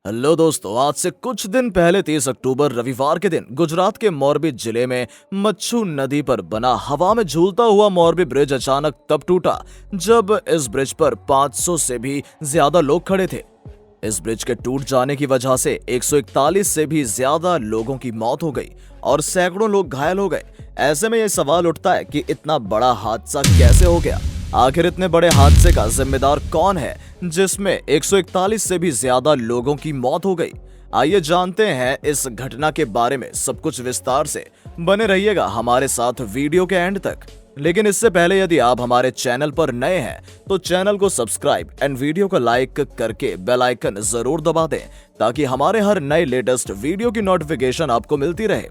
Hello दोस्तों, आज से कुछ दिन पहले 30 अक्टूबर रविवार के दिन गुजरात के मोरबी जिले में मच्छू नदी पर बना हवा में झूलता हुआ मोरबी ब्रिज अचानक तब टूटा जब इस ब्रिज पर 500 से भी ज्यादा लोग खड़े थे। इस ब्रिज के टूट जाने की वजह से 141 से भी ज्यादा लोगों की मौत हो गई और सैकड़ों लोग घायल हो गए। ऐसे में यह सवाल उठता है कि इतना बड़ा हादसा कैसे हो गया। आखिर इतने बड़े हादसे का जिम्मेदार कौन है जिसमें 141 से भी ज्यादा लोगों की मौत हो गई। आइए जानते हैं इस घटना के बारे में सब कुछ विस्तार से। बने रहिएगा हमारे साथ वीडियो के एंड तक। लेकिन इससे पहले यदि आप हमारे चैनल पर नए हैं तो चैनल को सब्सक्राइब एंड वीडियो को लाइक करके बेल आइकन जरूर दबा दें ताकि हमारे हर नए लेटेस्ट वीडियो की नोटिफिकेशन आपको मिलती रहे।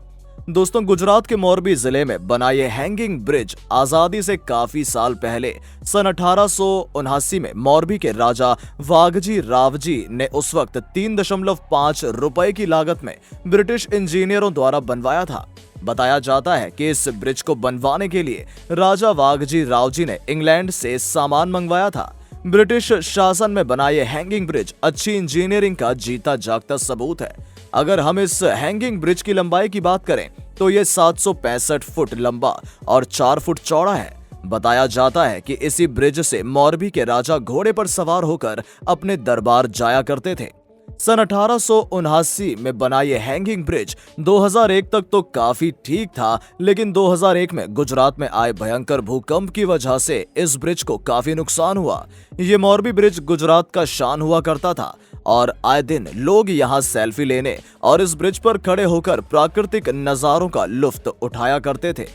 दोस्तों, गुजरात के मोरबी जिले में बना ये हैंगिंग ब्रिज आजादी से काफी साल पहले सन 1879 में मोरबी के राजा वाघजी रावजी ने उस वक्त 3.5 रुपए की लागत में ब्रिटिश इंजीनियरों द्वारा बनवाया था। बताया जाता है कि इस ब्रिज को बनवाने के लिए राजा वाघजी रावजी ने इंग्लैंड से सामान मंगवाया था। ब्रिटिश शासन में बना ये हैंगिंग ब्रिज अच्छी इंजीनियरिंग का जीता जागता सबूत है। अगर हम इस हैंगिंग ब्रिज की लंबाई की बात करें तो ये 765 फुट लंबा और 4 फुट चौड़ा है। बताया जाता है कि इसी ब्रिज से मोरबी के राजा घोड़े पर सवार होकर अपने दरबार जाया करते थे। सन 1879 में बना ये हैंगिंग ब्रिज 2001 तक तो काफी ठीक था, लेकिन 2001 में गुजरात में आए भयंकर भूकंप की वजह से इस ब्रिज को काफी नुकसान हुआ। ये मोरबी ब्रिज गुजरात का शान हुआ करता था और आए दिन लोग यहाँ सेल्फी लेने और इस ब्रिज पर खड़े होकर प्राकृतिक नजारों का लुत्फ उठाया करते थे।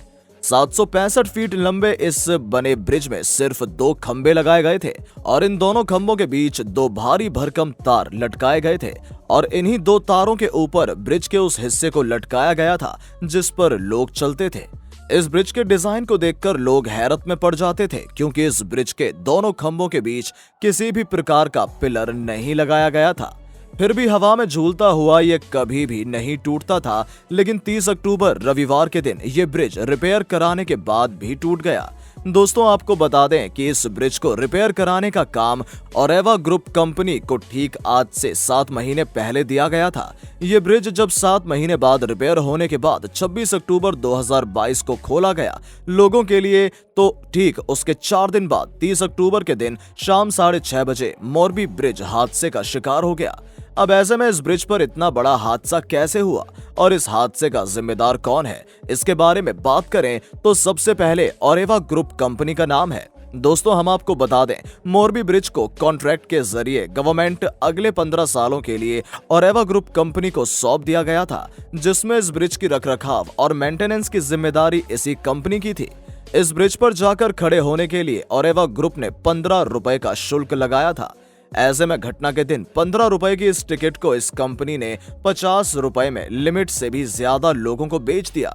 765 फीट लंबे इस बने ब्रिज में सिर्फ 2 खंबे लगाए गए थे और इन दोनों खंभों के बीच 2 भारी भरकम तार लटकाए गए थे और इन्हीं 2 तारों के ऊपर ब्रिज के उस हिस्से को लटकाया गया था जिस पर लोग चलते थे। इस ब्रिज के डिजाइन को देखकर लोग हैरत में पड़ जाते थे क्योंकि इस ब्रिज के दोनों खंभों के बीच किसी भी प्रकार का पिलर नहीं लगाया गया था। फिर भी हवा में झूलता हुआ ये कभी भी नहीं टूटता था, लेकिन 30 अक्टूबर रविवार के दिन ये ब्रिज रिपेयर कराने के बाद भी टूट गया। दोस्तों, आपको बता दें कि इस ब्रिज को रिपेयर कराने का काम ओरेवा ग्रुप कंपनी को ठीक आज से 7 महीने पहले दिया गया था। ये ब्रिज जब 7 महीने बाद रिपेयर होने के बाद 26 अक्टूबर 2022 को खोला गया लोगों के लिए, तो ठीक उसके 4 दिन बाद 30 अक्टूबर के दिन शाम 6:30 बजे मोरबी ब्रिज हादसे का शिकार हो गया। अब ऐसे में इस ब्रिज पर इतना बड़ा हादसा कैसे हुआ और इस हादसे का जिम्मेदार कौन है, इसके बारे में बात करें तो सबसे पहले ओरेवा ग्रुप कंपनी का नाम है। दोस्तों, हम आपको बता दें, मोरबी ब्रिज को कॉन्ट्रैक्ट के जरिए गवर्नमेंट अगले 15 सालों के लिए ओरेवा ग्रुप कंपनी को सौंप दिया गया था, जिसमें इस ब्रिज की रखरखाव और मेंटेनेंस की जिम्मेदारी इसी कंपनी की थी। इस ब्रिज पर जाकर खड़े होने के लिए ओरेवा ग्रुप ने 15 रुपए का शुल्क लगाया था। ऐसे में घटना के दिन 15 रुपए की इस टिकट को इस कंपनी ने 50 रुपए में लिमिट से भी ज्यादा लोगों को बेच दिया।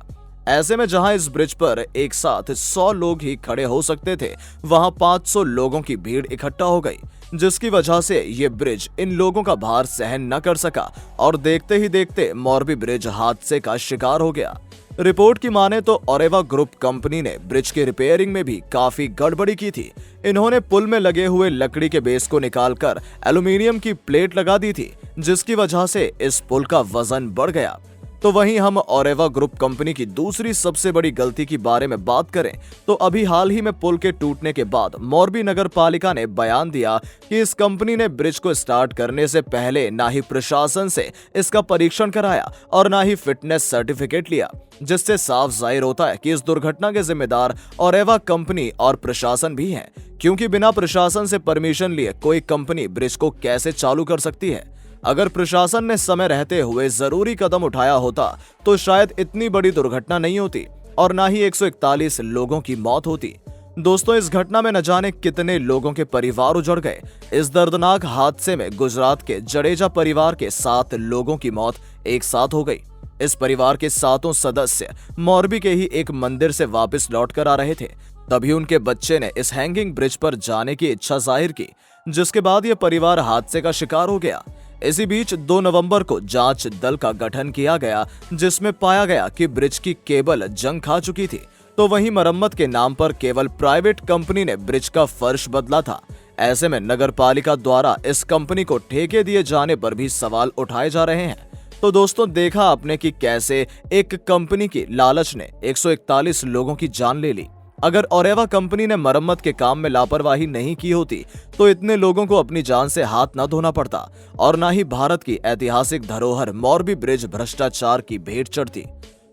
ऐसे में जहां इस ब्रिज पर एक साथ 100 लोग ही खड़े हो सकते थे, वहां 500 लोगों की भीड़ इकट्ठा हो गई, जिसकी वजह से ये ब्रिज इन लोगों का भार सहन न कर सका और देखते ही देखते मोरबी ब्रिज हादसे का शिकार हो गया। रिपोर्ट की माने तो ओरेवा ग्रुप कंपनी ने ब्रिज की रिपेयरिंग में भी काफी गड़बड़ी की थी। इन्होंने पुल में लगे हुए लकड़ी के बेस को निकालकर एल्यूमीनियम की प्लेट लगा दी थी, जिसकी वजह से इस पुल का वजन बढ़ गया। तो वहीं हम ओरेवा ग्रुप कंपनी की दूसरी सबसे बड़ी गलती की बारे में बात करें तो अभी हाल ही में पुल के टूटने के बाद मोरबी नगर पालिका ने बयान दिया कि इस कंपनी ने ब्रिज को स्टार्ट करने से पहले ना ही प्रशासन से इसका परीक्षण कराया और ना ही फिटनेस सर्टिफिकेट लिया, जिससे साफ जाहिर होता है कि इस दुर्घटना के जिम्मेदार ओरेवा कंपनी और प्रशासन भी हैं, क्योंकि बिना प्रशासन से परमिशन लिए कोई कंपनी ब्रिज को कैसे चालू कर सकती है। अगर प्रशासन ने समय रहते हुए जरूरी कदम उठाया होता तो शायद इतनी बड़ी दुर्घटना नहीं होती और ना ही 141 लोगों की मौत होती। दोस्तों, इस घटना में न जाने कितने लोगों के परिवार उजड़ गए। इस दर्दनाक हादसे में गुजरात के जडेजा परिवार के 7 लोगों की मौत एक साथ हो गई। इस परिवार के 7 सदस्य मोरबी के ही एक मंदिर से वापस लौट कर आ रहे थे, तभी उनके बच्चे ने इस हैंगिंग ब्रिज पर जाने की इच्छा जाहिर की, जिसके बाद यह परिवार हादसे का शिकार हो गया। इसी बीच 2 नवंबर को जांच दल का गठन किया गया, जिसमें पाया गया कि ब्रिज की केबल जंग खा चुकी थी। तो वहीं मरम्मत के नाम पर केवल प्राइवेट कंपनी ने ब्रिज का फर्श बदला था। ऐसे में नगरपालिका द्वारा इस कंपनी को ठेके दिए जाने पर भी सवाल उठाए जा रहे हैं। तो दोस्तों, देखा आपने कि कैसे एक कंपनी की लालच ने 141 लोगों की जान ले ली। अगर ओरेवा कंपनी ने मरम्मत के काम में लापरवाही नहीं की होती तो इतने लोगों को अपनी जान से हाथ न धोना पड़ता और न ही भारत की ऐतिहासिक धरोहर मॉर्बी ब्रिज भ्रष्टाचार की भेंट चढ़ती।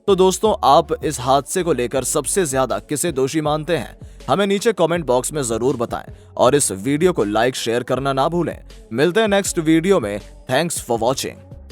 तो दोस्तों, आप इस हादसे को लेकर सबसे ज्यादा किसे दोषी मानते हैं? हमें नीचे कमेंट बॉक्स में जरूर बताएं और इस वीडियो को लाइक शेयर करना ना भूलें। मिलते हैं नेक्स्ट वीडियो में। Thanks for watching.